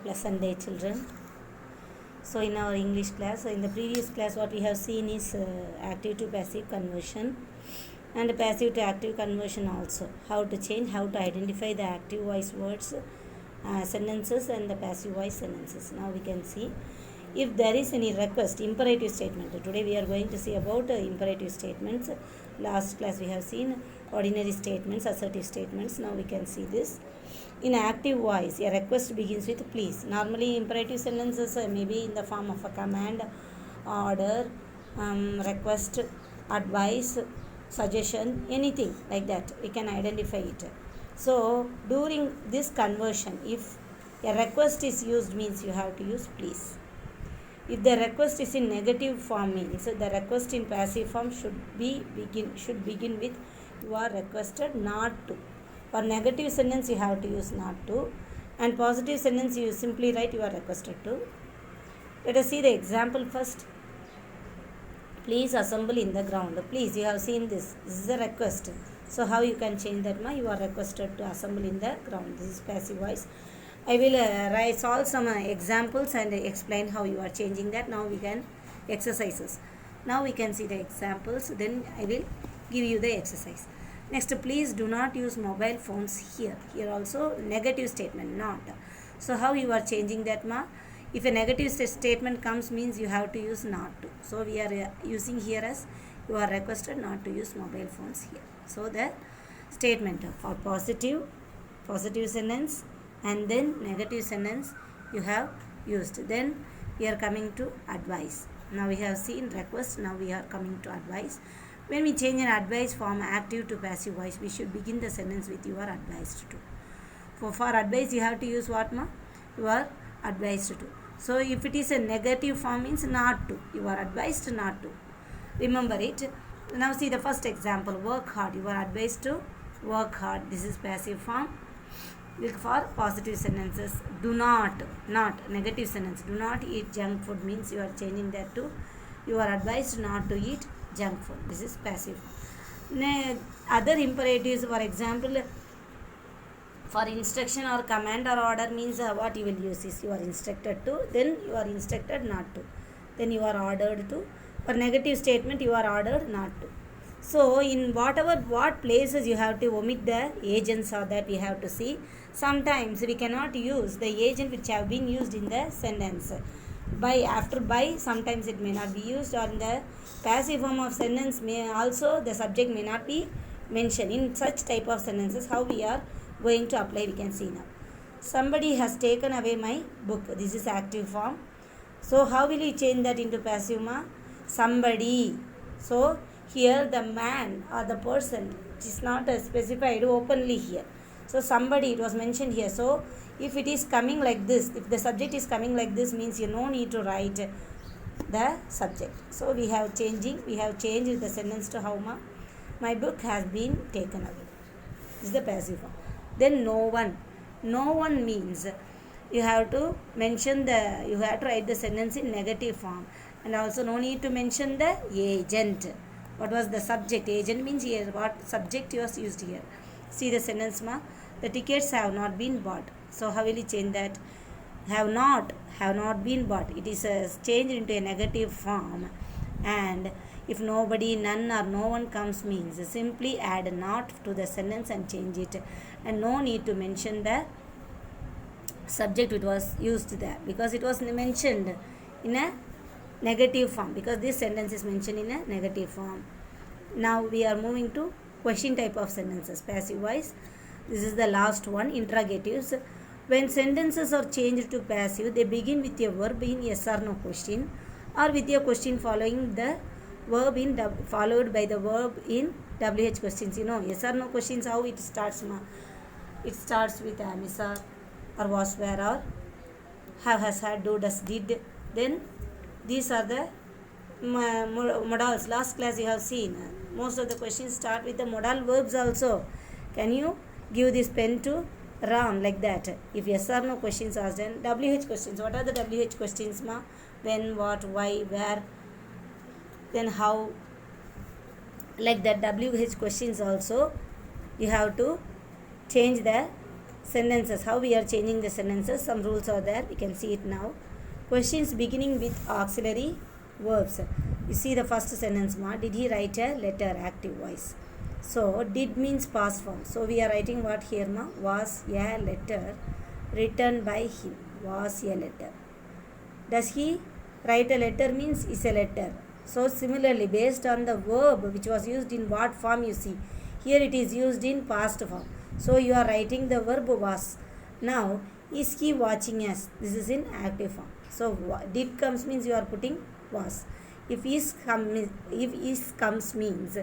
pleasant day, children. So in our English class, in the previous class what we have seen is active to passive conversion and passive to active conversion also. How to change, how to identify the active voice words, sentences and the passive voice sentences. Now we can see if there is any request, imperative statement. Today we are going to see about imperative statements. Last class we have seen ordinary statements, assertive statements. Now we can see this. In active voice, a request begins with please. Normally imperative sentences may be in the form of a command, order, request, advice, suggestion, anything like that. We can identify it. So during this conversion, if a request is used, means you have to use please. If the request is in negative form, means the request in passive form should begin with you are requested not to. For negative sentence you have to use not to, and positive sentence you simply write you are requested to. Let us see the example first. Please assemble in the ground. Please, you have seen this. This is a request. So how you can change that? You are requested to assemble in the ground. This is passive voice. I will solve some examples and explain how you are changing that. Now we can exercises. Now we can see the examples. Then I will give you the exercise. Next, please do not use mobile phones here. Here also negative statement, not. So how you are changing that, If a negative statement comes, means you have to use not to. So we are using here as you are requested not to use mobile phones here. So the statement for positive sentence and then negative sentence you have used. Then we are coming to advice. Now we have seen request. Now we are coming to advice. When we change an advice from active to passive voice, we should begin the sentence with you are advised to. For advice, you have to use what, You are advised to. So if it is a negative form, means not to. You are advised not to. Remember it. Now see the first example. Work hard. You are advised to work hard. This is passive form. Look for positive sentences. Do not negative sentence. Do not eat junk food, means you are changing that to you are advised not to eat junk food. This is passive. Other imperatives, for example, for instruction or command or order, means what you will use is you are instructed to, then you are instructed not to, then you are ordered to. For negative statement, you are ordered not to. So in what places you have to omit the agents, or that we have to see. Sometimes we cannot use the agent which have been used in the sentence. After by, sometimes it may not be used, or in the passive form of sentence may also the subject may not be mentioned. In such type of sentences, how we are going to apply, we can see now. Somebody has taken away my book. This is active form. So how will you change that into passive? Somebody. So here the man or the person, it is not specified openly here. So somebody, it was mentioned here. So if it is coming like this, if the subject is coming like this, means you no need to write the subject. So we have changed the sentence to how, my book has been taken away. This is the passive form. Then no one means you have to write the sentence in negative form, and also no need to mention the agent. What was the subject? Agent means here what subject was used here. See the sentence, the tickets have not been bought. So how will you change that? Have not been bought. It is changed into a negative form. And if nobody, none or no one comes, means simply add not to the sentence and change it. And no need to mention the subject which was used there, because it was mentioned in a negative form, because this sentence is mentioned in a negative form. Now we are moving to question type of sentences, passive voice. This is the last one, interrogatives. When sentences are changed to passive, they begin with a verb in yes or no question, or with a question following the verb followed by the verb in WH questions. Yes or no questions, how it starts, It starts with am, is, or was, where, or have, has, had, do, does, did. Then these are the modals. Last class you have seen most of the questions start with the modal verbs also. Can you give this pen to Ram, like that? If yes or no questions are done. WH questions. What are the WH questions, When, what, why, where, then how, like that. WH questions also you have to change the sentences, how we are changing the sentences. Some rules are there, we can see it now. Questions beginning with auxiliary verbs. You see the first sentence, ma, did he write a letter, active voice. So did means past form, so we are writing what here, ma, was a letter written by him, was a letter. Does he write a letter means is a letter. So similarly, based on the verb which was used in what form, you see here it is used in past form, so you are writing the verb was. Now is he watching us, this is in active form. So did comes means you are putting was. If is comes means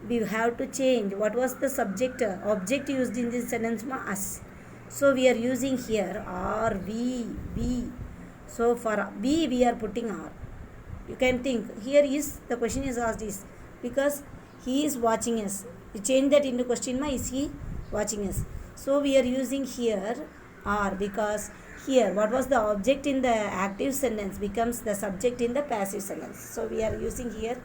we have to change what was the subject object used in this sentence, ma, us. So we are using here are, we, be. So for be we are putting are. You can think here is the question is asked is because he is watching us. You change that into question, ma, is he watching us. So we are using here are because here what was the object in the active sentence becomes the subject in the passive sentence. So we are using here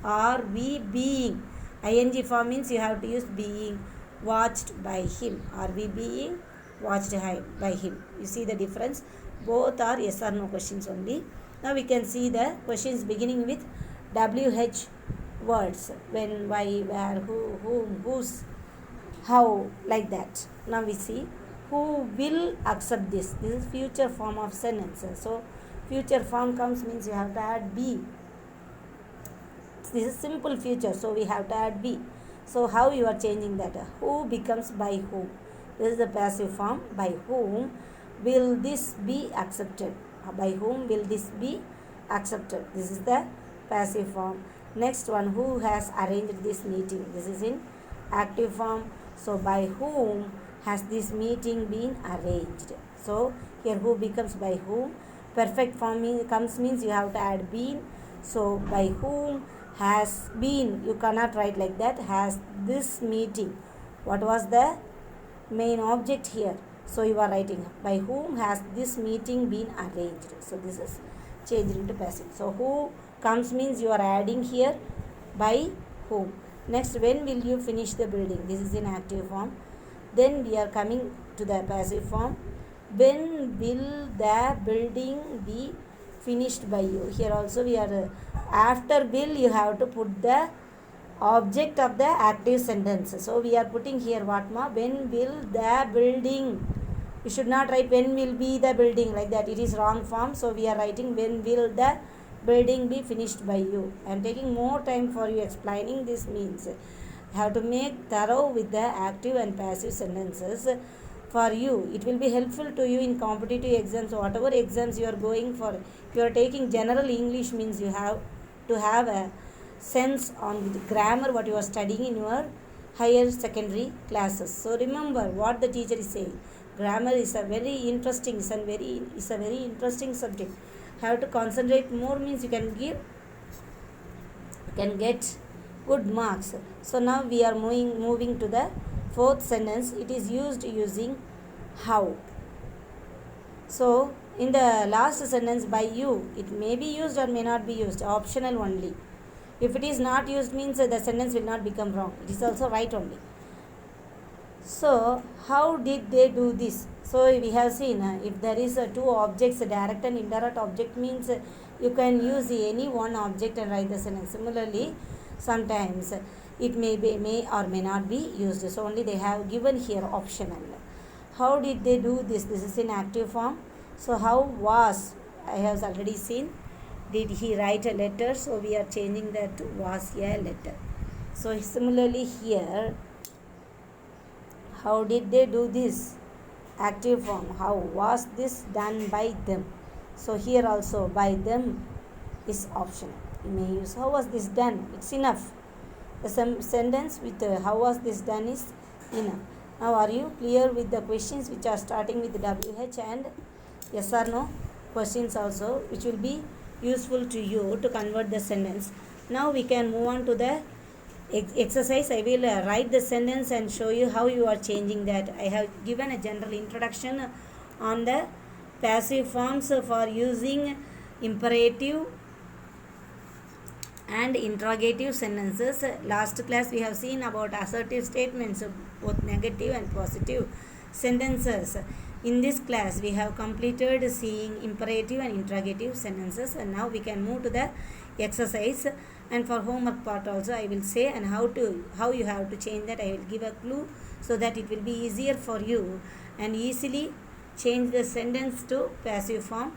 are we being. Ing form means you have to use being watched by him. Are we being watched by him? You see the difference? Both are yes or no questions only. Now we can see the questions beginning with WH words. When, why, where, who, whom, whose, how, like that. Now we see who will accept this. This is future form of sentence. So future form comes means you have to add be. This is simple future, so we have to add be. So how you are changing that? Who becomes by whom. This is the passive form. By whom will this be accepted? By whom will this be accepted? This is the passive form. Next one, who has arranged this meeting? This is in active form. So by whom has this meeting been arranged? So here who becomes by whom. Perfect form comes means you have to add been. So by whom has been, you cannot write like that, has this meeting. What was the main object here? So you are writing by whom has this meeting been arranged. So this is changed into passive. So who comes means you are adding here by whom. Next, when will you finish the building? This is in active form. Then we are coming to the passive form. When will the building be finished by you? Here also we are after will you have to put the object of the active sentence. So we are putting here what, ma, when will the building. You should not write when will be the building like that, it is wrong form. So we are writing when will the building be finished by you. I am taking more time for you explaining. This means you have to make thorough with the active and passive sentences. For you it will be helpful to you in competitive exams. Whatever exams you are going for, if you are taking general English means you have to have a sense on the grammar what you are studying in your higher secondary classes. So remember what the teacher is saying. Grammar is a very interesting interesting subject. Have to concentrate more means you can get good marks. So now we are moving to the fourth sentence. It is used using how. So in the last sentence by you, it may be used or may not be used, optional only. If it is not used means the sentence will not become wrong, it is also right only. So how did they do this? So we have seen if there is two objects, direct and indirect object means you can use any one object and write the sentence. Similarly, sometimes it may or may not be used. So only they have given here optional. How did they do this? This is in active form. So how was, I have already seen. Did he write a letter? So we are changing that to was a letter. So similarly here, how did they do this? Active form. How was this done by them? So here also by them is optional. You may use how was this done. It's enough. The sentence with how was this done is enough. Now are you clear with the questions which are starting with WH and yes or no questions also, which will be useful to you to convert the sentence. Now we can move on to the exercise. I will write the sentence and show you how you are changing that. I have given a general introduction on the passive forms for using imperative and interrogative sentences. Last class we have seen about assertive statements, both negative and positive. sentences. In this class we have completed seeing imperative and interrogative sentences, and now we can move to the exercise. And for homework part also I will say, and how you have to change that I will give a clue, so that it will be easier for you and easily change the sentence to passive form